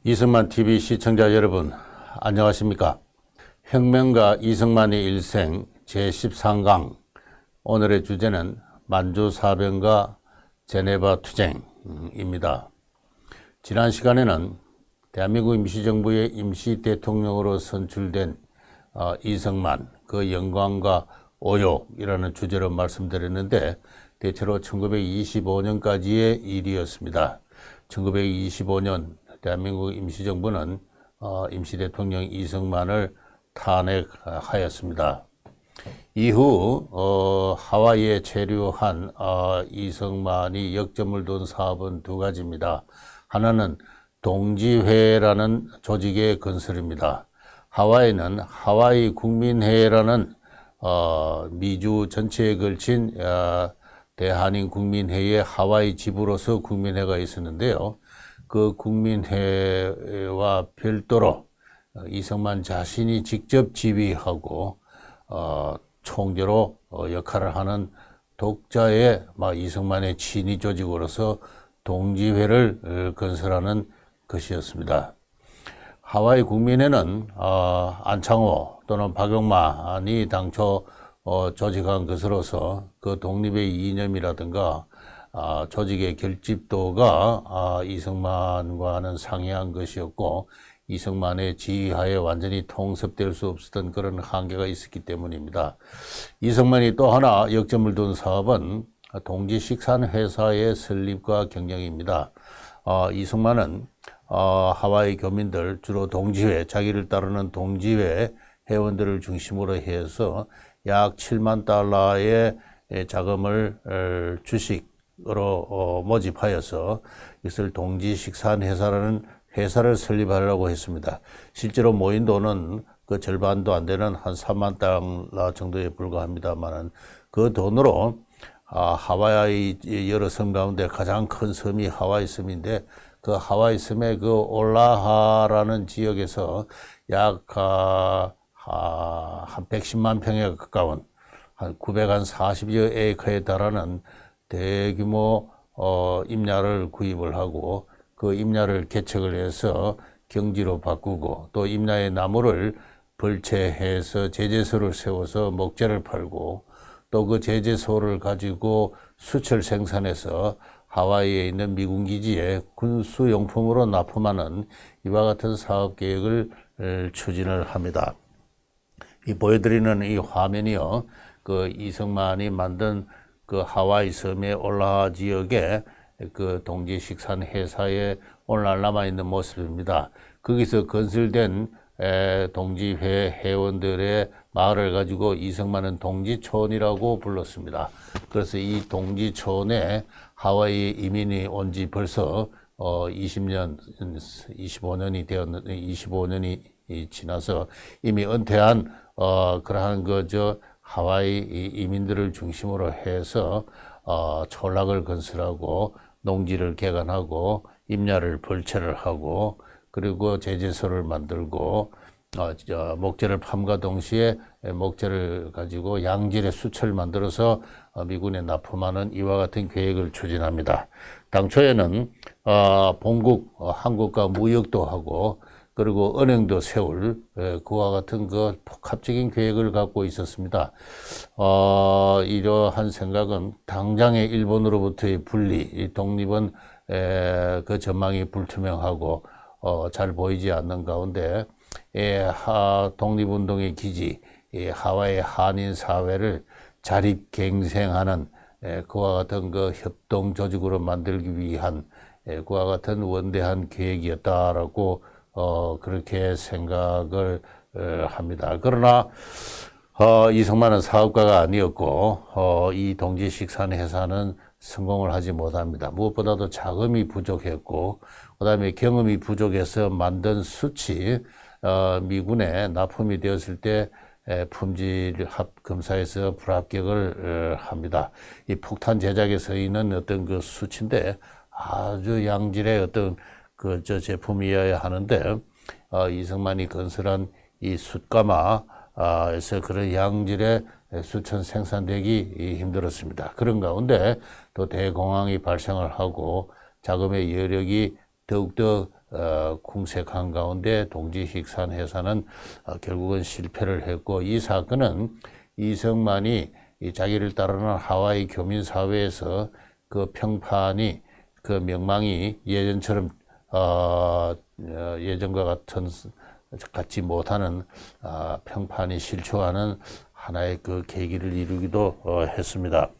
이승만 TV 시청자 여러분, 안녕하십니까? 혁명가 이승만의 일생 제13강. 오늘의 주제는 만주사변과 제네바 투쟁입니다. 지난 시간에는 대한민국 임시정부의 임시대통령으로 선출된 이승만, 그 영광과 오욕이라는 주제로 말씀드렸는데, 대체로 1925년까지의 일이었습니다. 1925년 대한민국 임시정부는 임시대통령 이승만을 탄핵하였습니다. 이후 하와이에 체류한 이승만이 역점을 둔 사업은 두 가지입니다. 하나는 동지회라는 조직의 건설입니다. 하와이는 하와이 국민회라는 미주 전체에 걸친 대한인 국민회의 하와이 지부로서 국민회가 있었는데요. 그 국민회와 별도로 이승만 자신이 직접 지휘하고 총재로 역할을 하는 독자의 이승만의 친위 조직으로서 동지회를 건설하는 것이었습니다. 하와이 국민회는 안창호 또는 박용만이 당초 조직한 것으로서 그 독립의 이념이라든가 조직의 결집도가 이승만과는 상이한 것이었고, 이승만의 지휘하에 완전히 통섭될 수 없었던 그런 한계가 있었기 때문입니다. 이승만이 또 하나 역점을 둔 사업은 동지식산회사의 설립과 경영입니다. 이승만은 하와이 교민들, 주로 동지회, 자기를 따르는 동지회 회원들을 중심으로 해서 약 7만 달러의 자금을 주식으로 모집하여서 이것을 동지식산회사라는 회사를 설립하려고 했습니다. 실제로 모인 돈은 그 절반도 안 되는 한 3만 달러 정도에 불과합니다만, 그 돈으로 하와이 여러 섬 가운데 가장 큰 섬이 하와이 섬인데, 그 하와이 섬의 그 올라하라는 지역에서 약 한 110만 평에 가까운 한 940여 에이커에 달하는 대규모 임야를 구입을 하고, 그 임야를 개척을 해서 경지로 바꾸고, 또 임야의 나무를 벌채해서 제재소를 세워서 목재를 팔고, 또 그 제재소를 가지고 수철 생산해서 하와이에 있는 미군 기지에 군수용품으로 납품하는 이와 같은 사업 계획을 추진을 합니다. 이 보여드리는 이 화면이요, 그 이승만이 만든 그 하와이 섬의 올라하 지역에 그 동지식산 회사에 오늘날 남아있는 모습입니다. 거기서 건설된 동지회 회원들의 마을을 가지고 이승만은 동지촌이라고 불렀습니다. 그래서 이 동지촌에 하와이 이민이 온 지 벌써 25년이 지나서 이미 은퇴한 그러한 하와이 이민들을 중심으로 해서 촌락을 건설하고 농지를 개간하고 임야를 벌채를 하고, 그리고 제재소를 만들고 목재를 팜과 동시에 목재를 가지고 양질의 수철을 만들어서 미군에 납품하는 이와 같은 계획을 추진합니다. 당초에는 본국 한국과 무역도 하고, 그리고 은행도 세울 그와 같은 그 복합적인 계획을 갖고 있었습니다. 이러한 생각은 당장의 일본으로부터의 분리, 이 독립은 그 전망이 불투명하고 잘 보이지 않는 가운데 독립운동의 기지, 하와이 한인 사회를 자립갱생하는 그와 같은 그 협동 조직으로 만들기 위한 그와 같은 원대한 계획이었다라고 그렇게 생각을 합니다. 그러나 이승만은 사업가가 아니었고, 이 동지식산 회사는 성공을 하지 못합니다. 무엇보다도 자금이 부족했고, 그 다음에 경험이 부족해서 만든 숯이 미군에 납품이 되었을 때 품질 검사에서 불합격을 합니다. 이 폭탄 제작에 쓰이는 어떤 그 숯인데 아주 양질의 어떤 제품이어야 하는데, 이승만이 건설한 이 숯가마에서 그런 양질의 숯은 생산되기 힘들었습니다. 그런 가운데 또 대공황이 발생을 하고 자금의 여력이 더욱더 궁색한 가운데 동지식산해사는 결국은 실패를 했고, 이 사건은 이승만이 자기를 따르는 하와이 교민사회에서 그 평판이, 그 명망이 예전처럼 예전과 같지 못하는 평판이 실추하는 하나의 그 계기를 이루기도 했습니다.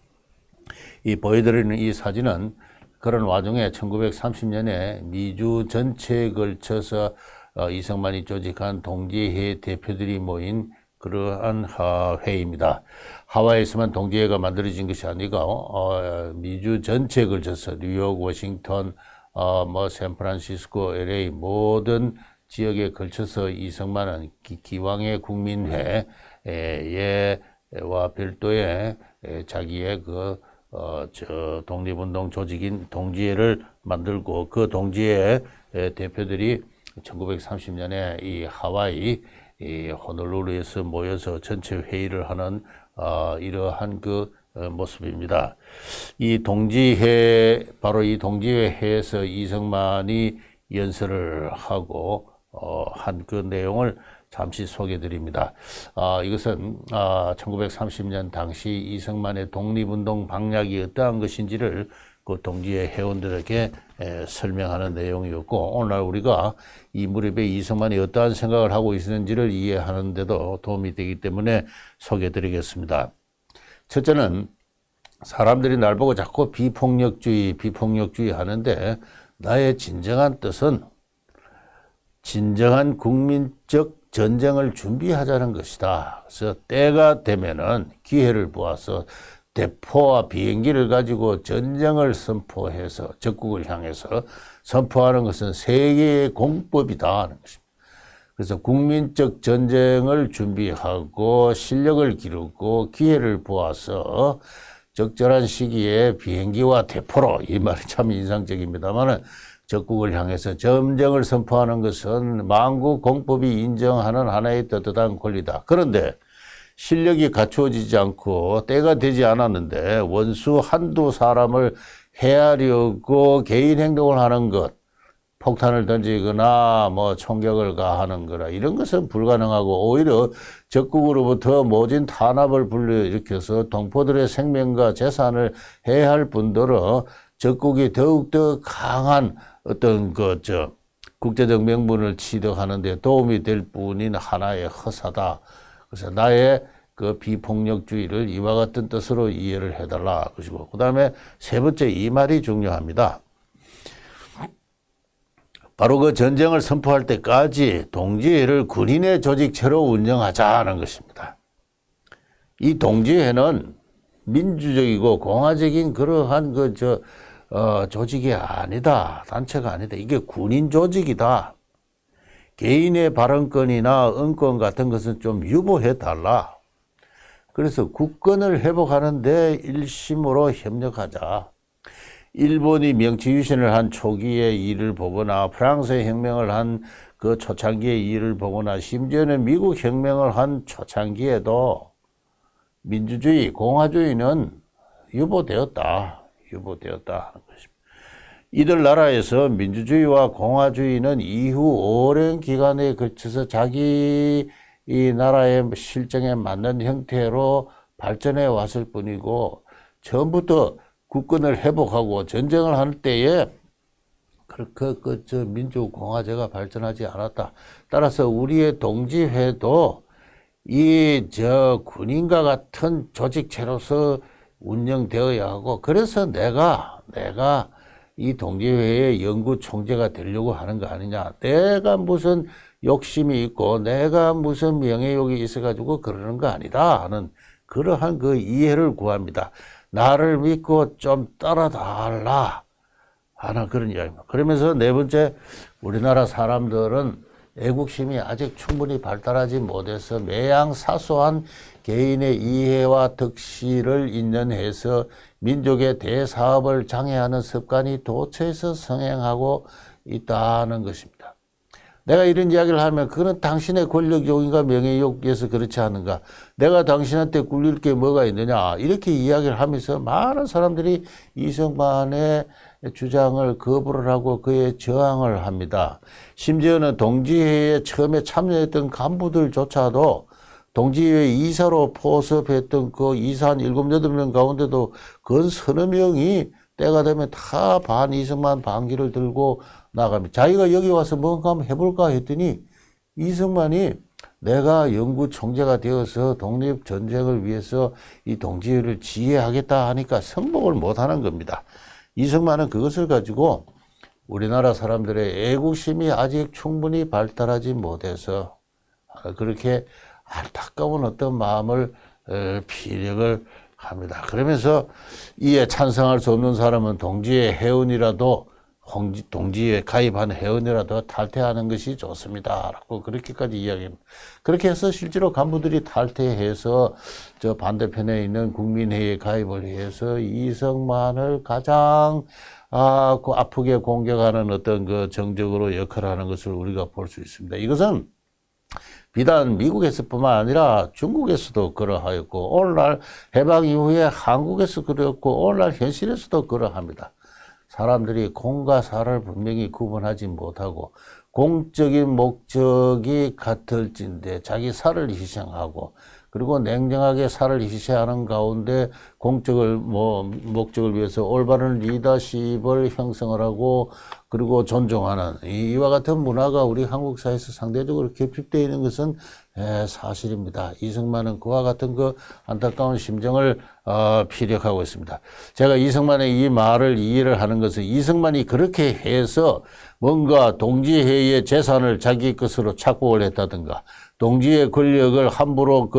이 보여드리는 이 사진은 그런 와중에 1930년에 미주 전체에 걸쳐서 이승만이 조직한 동지회 대표들이 모인 그러한 회의입니다. 하와이에서만 동지회가 만들어진 것이 아니고 미주 전체에 걸쳐서 뉴욕, 워싱턴, 샌프란시스코, LA 모든 지역에 걸쳐서 이승만은 기왕의 국민회와 별도의 자기의 독립운동 조직인 동지회를 만들고, 그 동지회 대표들이 1930년에 이 하와이 호놀룰루에서 모여서 전체 회의를 하는 이러한 그 모습입니다. 이 동지회, 바로 이 동지회에서 이승만이 연설을 하고 한 그 내용을 잠시 소개해 드립니다. 이것은 1930년 당시 이승만의 독립운동 방략이 어떠한 것인지를 그 동지회 회원들에게 설명하는 내용이었고, 오늘날 우리가 이 무렵에 이승만이 어떠한 생각을 하고 있었는지를 이해하는 데도 도움이 되기 때문에 소개해 드리겠습니다. 첫째는 사람들이 날 보고 자꾸 비폭력주의 하는데, 나의 진정한 뜻은 진정한 국민적 전쟁을 준비하자는 것이다. 그래서 때가 되면은 기회를 보아서 대포와 비행기를 가지고 전쟁을 선포해서 적국을 향해서 선포하는 것은 세계의 공법이다 하는 것입니다. 그래서 국민적 전쟁을 준비하고 실력을 기르고 기회를 보아서 적절한 시기에 비행기와 대포로, 이 말이 참 인상적입니다만은, 적국을 향해서 전쟁을 선포하는 것은 만국 공법이 인정하는 하나의 떳떳한 권리다. 그런데 실력이 갖추어지지 않고 때가 되지 않았는데 원수 한두 사람을 해하려고 개인 행동을 하는 것, 폭탄을 던지거나 총격을 가하는 거라, 이런 것은 불가능하고, 오히려 적국으로부터 모진 탄압을 불러일으켜서 동포들의 생명과 재산을 해할 뿐더러 적국이 더욱더 강한 어떤 국제적 명분을 취득하는 데 도움이 될 뿐인 하나의 허사다. 그래서 나의 그 비폭력주의를 이와 같은 뜻으로 이해를 해달라 것이고, 그 다음에 세 번째, 이 말이 중요합니다. 바로 그 전쟁을 선포할 때까지 동지회를 군인의 조직체로 운영하자는 것입니다. 이 동지회는 민주적이고 공화적인 그러한 조직이 아니다. 단체가 아니다. 이게 군인 조직이다. 개인의 발언권이나 언권 같은 것은 좀 유보해달라. 그래서 국권을 회복하는데 일심으로 협력하자. 일본이 명치유신을 한 초기의 일을 보거나, 프랑스의 혁명을 한 그 초창기의 일을 보거나, 심지어는 미국 혁명을 한 초창기에도 민주주의, 공화주의는 유보되었다 하는 것입니다. 이들 나라에서 민주주의와 공화주의는 이후 오랜 기간에 걸쳐서 자기 이 나라의 실정에 맞는 형태로 발전해 왔을 뿐이고, 처음부터 국권을 회복하고 전쟁을 할 때에 그렇게 민주공화제가 발전하지 않았다. 따라서 우리의 동지회도 군인과 같은 조직체로서 운영되어야 하고, 그래서 내가 이 동지회의 영구총재가 되려고 하는 거 아니냐. 내가 무슨 욕심이 있고 내가 무슨 명예욕이 있어가지고 그러는 거 아니다 하는 그러한 그 이해를 구합니다. 나를 믿고 좀 따라달라 하는 그런 이야기입니다. 그러면서 네 번째, 우리나라 사람들은 애국심이 아직 충분히 발달하지 못해서 매양 사소한 개인의 이해와 득실을 인연해서 민족의 대사업을 장애하는 습관이 도처에서 성행하고 있다는 것입니다. 내가 이런 이야기를 하면 그거는 당신의 권력욕인가 명예욕에서 그렇지 않은가, 내가 당신한테 굴릴 게 뭐가 있느냐, 이렇게 이야기를 하면서 많은 사람들이 이승만의 주장을 거부를 하고 그에 저항을 합니다. 심지어는 동지회에 처음에 참여했던 간부들조차도 동지회 이사로 포섭했던 그 이사 한 7, 8명 가운데도 근 서너 명이 때가 되면 다 이승만 반기를 들고 나갑니다. 자기가 여기 와서 뭔가 한번 해볼까 했더니 이승만이 내가 영구 총재가 되어서 독립전쟁을 위해서 이 동지회를 지휘하겠다 하니까 승복을 못하는 겁니다. 이승만은 그것을 가지고 우리나라 사람들의 애국심이 아직 충분히 발달하지 못해서 그렇게 안타까운 어떤 마음을 피력을 합니다. 그러면서 이에 찬성할 수 없는 사람은 동지회 회원이라도 동지에 가입한 회원이라도 탈퇴하는 것이 좋습니다. 라고 그렇게까지 이야기합니다. 그렇게 해서 실제로 간부들이 탈퇴해서 저 반대편에 있는 국민회의에 가입을 해서 이승만을 가장 그 아프게 공격하는 어떤 그 정적으로 역할하는 것을 우리가 볼 수 있습니다. 이것은 비단 미국에서뿐만 아니라 중국에서도 그러하였고 오늘날 해방 이후에 한국에서 그렇고 오늘날 현실에서도 그러합니다. 사람들이 공과 사를 분명히 구분하지 못하고 공적인 목적이 같을진데 자기 살을 희생하고 그리고 냉정하게 살을 희생하는 가운데 목적을 위해서 올바른 리더십을 형성을 하고 그리고 존중하는 이와 같은 문화가 우리 한국 사회에서 상대적으로 결핍되어 있는 것은 사실입니다. 이승만은 그와 같은 그 안타까운 심정을 피력하고 있습니다. 제가 이승만의 이 말을 이해를 하는 것은 이승만이 그렇게 해서 뭔가 동지회의 재산을 자기 것으로 착복을 했다든가 동지의 권력을 함부로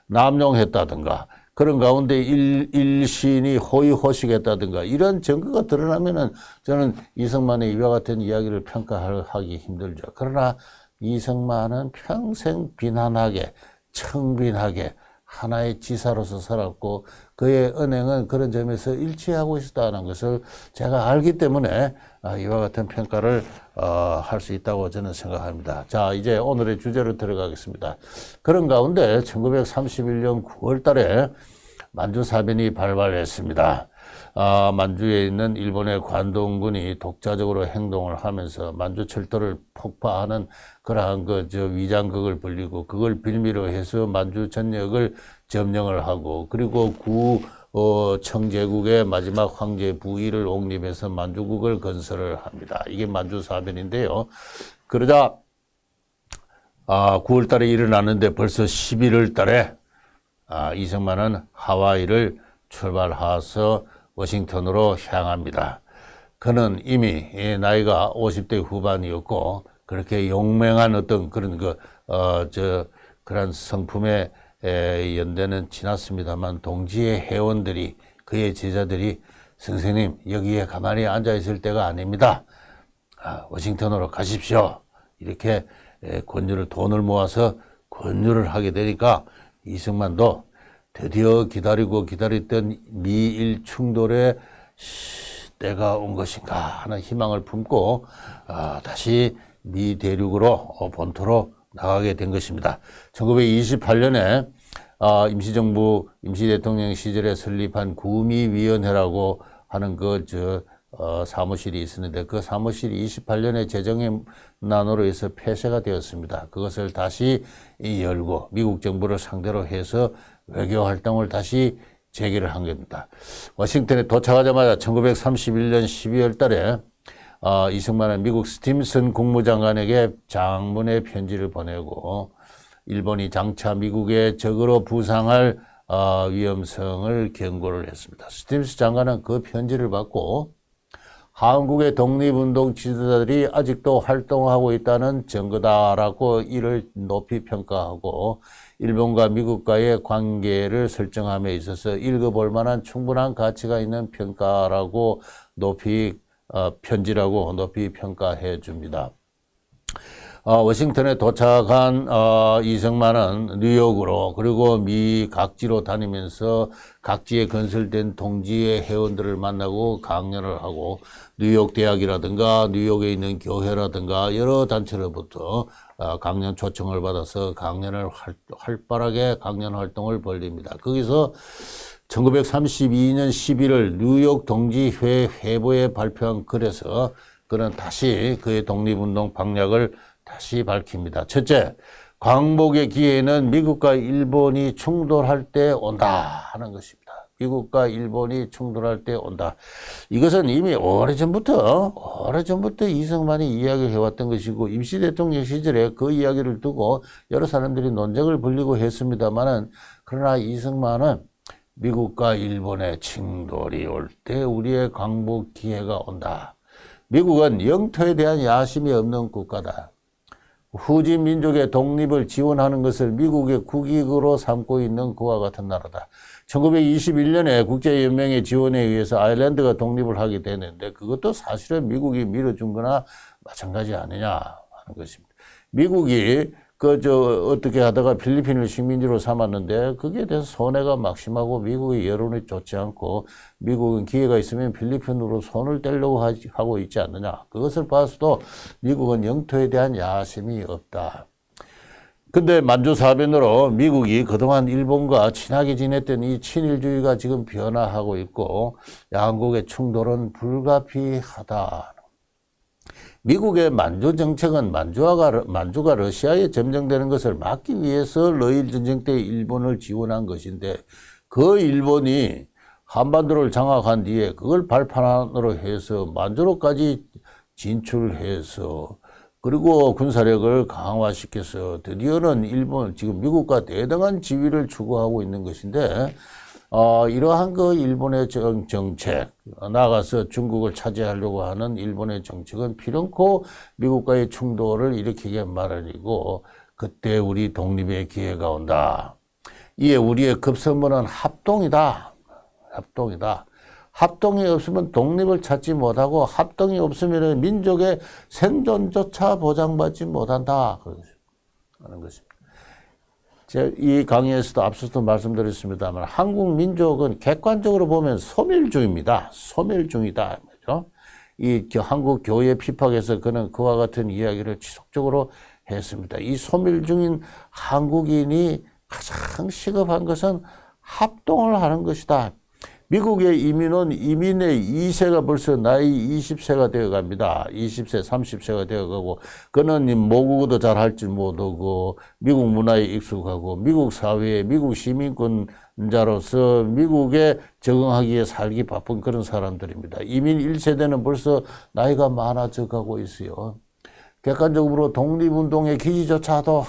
남용했다든가 그런 가운데 일신이 호의호식했다든가 이런 증거가 드러나면은 저는 이승만의 이와 같은 이야기를 평가하기 힘들죠. 그러나 이승만은 평생 빈한하게 청빈하게 하나의 지사로서 살았고 그의 언행은 그런 점에서 일치하고 있었다는 것을 제가 알기 때문에 이와 같은 평가를 할 수 있다고 저는 생각합니다. 자, 이제 오늘의 주제로 들어가겠습니다. 그런 가운데 1931년 9월 달에 만주사변이 발발했습니다. 만주에 있는 일본의 관동군이 독자적으로 행동을 하면서 만주 철도를 폭파하는 그러한 위장극을 벌리고 그걸 빌미로 해서 만주 전역을 점령을 하고 그리고 청제국의 마지막 황제 부위를 옹립해서 만주국을 건설을 합니다. 이게 만주사변인데요. 그러자 9월 달에 일어났는데 벌써 11월 달에 이승만은 하와이를 출발해서 워싱턴으로 향합니다. 그는 이미 나이가 50대 후반이었고 그렇게 용맹한 어떤 그런 그런 성품의 연대는 지났습니다만 동지의 회원들이 그의 제자들이 선생님 여기에 가만히 앉아 있을 때가 아닙니다. 워싱턴으로 가십시오. 이렇게 돈을 모아서 권유를 하게 되니까 이승만도 드디어 기다렸던 미일 충돌의 때가 온 것인가 하는 희망을 품고 다시 미 대륙으로 본토로 나가게 된 것입니다. 1928년에 임시정부 임시대통령 시절에 설립한 구미위원회라고 하는 사무실이 있었는데 그 사무실이 28년에 재정난으로 해서 폐쇄가 되었습니다. 그것을 다시 열고 미국 정부를 상대로 해서 외교 활동을 다시 재개를 한 겁니다. 워싱턴에 도착하자마자 1931년 12월 달에 이승만은 미국 스팀슨 국무장관에게 장문의 편지를 보내고 일본이 장차 미국의 적으로 부상할 위험성을 경고를 했습니다. 스팀슨 장관은 그 편지를 받고 한국의 독립운동 지도자들이 아직도 활동하고 있다는 증거다라고 이를 높이 평가하고 일본과 미국과의 관계를 설정함에 있어서 읽어볼 만한 충분한 가치가 있는 평가라고 편지라고 높이 평가해 줍니다. 워싱턴에 도착한 이승만은 뉴욕으로 그리고 미 각지로 다니면서 각지에 건설된 동지의 회원들을 만나고 강연을 하고 뉴욕 대학이라든가 뉴욕에 있는 교회라든가 여러 단체로부터 강연 초청을 받아서 강연을 활발하게 강연 활동을 벌립니다. 거기서 1932년 11월 뉴욕 동지회 회보에 발표한 글에서 그는 다시 그의 독립운동 방향을 다시 밝힙니다. 첫째, 광복의 기회는 미국과 일본이 충돌할 때 온다 하는 것입니다. 미국과 일본이 충돌할 때 온다. 이것은 이미 오래전부터 이승만이 이야기를 해왔던 것이고 임시 대통령 시절에 그 이야기를 두고 여러 사람들이 논쟁을 벌이고 했습니다만은 그러나 이승만은 미국과 일본의 충돌이 올 때 우리의 광복 기회가 온다. 미국은 영토에 대한 야심이 없는 국가다. 후지 민족의 독립을 지원하는 것을 미국의 국익으로 삼고 있는 그와 같은 나라다. 1921년에 국제연맹의 지원에 의해서 아일랜드가 독립을 하게 되는데 그것도 사실은 미국이 밀어준 거나 마찬가지 아니냐 하는 것입니다. 미국이 어떻게 하다가 필리핀을 식민지로 삼았는데 거기에 대해서 손해가 막심하고 미국의 여론이 좋지 않고 미국은 기회가 있으면 필리핀으로 손을 떼려고 하고 있지 않느냐. 그것을 봐서도 미국은 영토에 대한 야심이 없다. 근데 만주사변으로 미국이 그동안 일본과 친하게 지냈던 이 친일주의가 지금 변화하고 있고 양국의 충돌은 불가피하다. 미국의 만주 정책은 만주가 러시아에 점령되는 것을 막기 위해서 러일 전쟁 때 일본을 지원한 것인데 그 일본이 한반도를 장악한 뒤에 그걸 발판으로 해서 만주로까지 진출해서 그리고 군사력을 강화시켜서 드디어는 일본 지금 미국과 대등한 지위를 추구하고 있는 것인데 이러한 일본의 정책, 나아가서 중국을 차지하려고 하는 일본의 정책은 필연코 미국과의 충돌을 일으키게 마련이고 그때 우리 독립의 기회가 온다. 이에 우리의 급선무는 합동이다. 합동이 없으면 독립을 찾지 못하고 합동이 없으면 민족의 생존조차 보장받지 못한다. 하는 것입니다. 제가 이 강의에서도 앞서도 말씀드렸습니다만 한국 민족은 객관적으로 보면 소멸주의입니다. 소멸주의다. 그렇죠? 이 한국 교회 피박에서 그는 그와 같은 이야기를 지속적으로 했습니다. 이 소멸주의인 한국인이 가장 시급한 것은 합동을 하는 것이다. 미국의 이민의 2세가 벌써 나이 20세가 되어 갑니다. 20세, 30세가 되어 가고, 그는 모국어도 잘 할 줄 못하고, 미국 문화에 익숙하고, 미국 사회에, 미국 시민권자로서 미국에 적응하기에 살기 바쁜 그런 사람들입니다. 이민 1세대는 벌써 나이가 많아져 가고 있어요. 객관적으로 독립운동의 기지조차도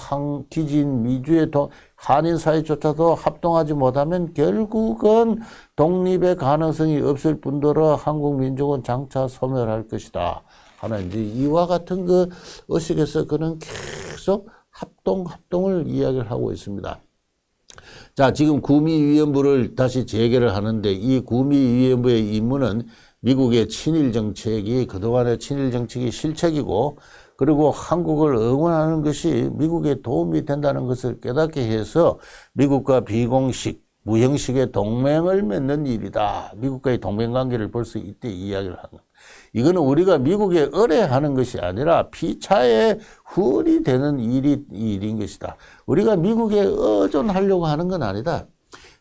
기지인 미주의 한인 사회조차도 합동하지 못하면 결국은 독립의 가능성이 없을 뿐더러 한국 민족은 장차 소멸할 것이다 하는 이제 이와 같은 의식에서 그는 계속 합동을 이야기를 하고 있습니다. 자, 지금 구미위원부를 다시 재개를 하는데 이 구미위원부의 임무는 미국의 친일 정책이 그동안의 친일 정책이 실책이고 그리고 한국을 응원하는 것이 미국에 도움이 된다는 것을 깨닫게 해서 미국과 비공식, 무형식의 동맹을 맺는 일이다. 미국과의 동맹관계를 벌써 이때 이야기를 하는 겁니다. 이거는 우리가 미국에 의뢰하는 것이 아니라 피차에 후원이 되는 일인 것이다. 우리가 미국에 의존하려고 하는 건 아니다.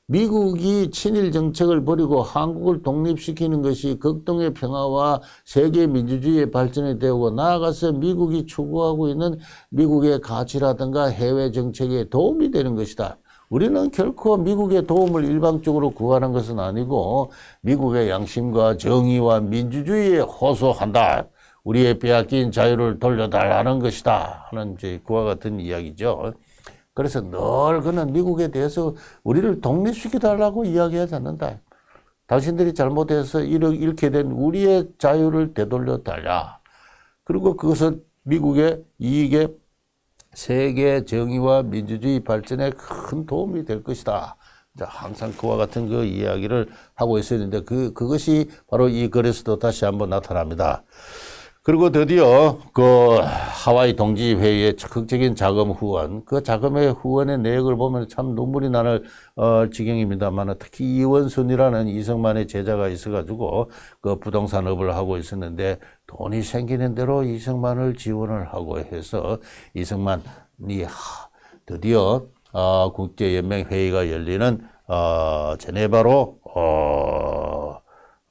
미국이 친일 정책을 버리고 한국을 독립시키는 것이 극동의 평화와 세계 민주주의의 발전에 되고 나아가서 미국이 추구하고 있는 미국의 가치라든가 해외 정책에 도움이 되는 것이다. 우리는 결코 미국의 도움을 일방적으로 구하는 것은 아니고 미국의 양심과 정의와 민주주의에 호소한다. 우리의 빼앗긴 자유를 돌려달라는 것이다. 하는 이제 그와 같은 이야기죠. 그래서 늘 그는 미국에 대해서 우리를 독립시켜달라고 이야기하지 않는다. 당신들이 잘못해서 이렇게 된 우리의 자유를 되돌려달라. 그리고 그것은 미국의 이익에 세계 정의와 민주주의 발전에 큰 도움이 될 것이다. 항상 그와 같은 이야기를 하고 있었는데 그것이 바로 이 글에서도 다시 한번 나타납니다. 그리고 드디어 하와이 동지회의의 적극적인 자금 후원, 그 자금의 후원의 내역을 보면 참 눈물이 나는 지경입니다만 특히 이원순이라는 이승만의 제자가 있어가지고 그 부동산업을 하고 있었는데 돈이 생기는 대로 이승만을 지원을 하고 해서 이승만이 드디어 국제연맹회의가 열리는 제네바로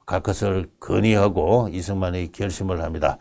갈 것을 건의하고 이승만이 결심을 합니다.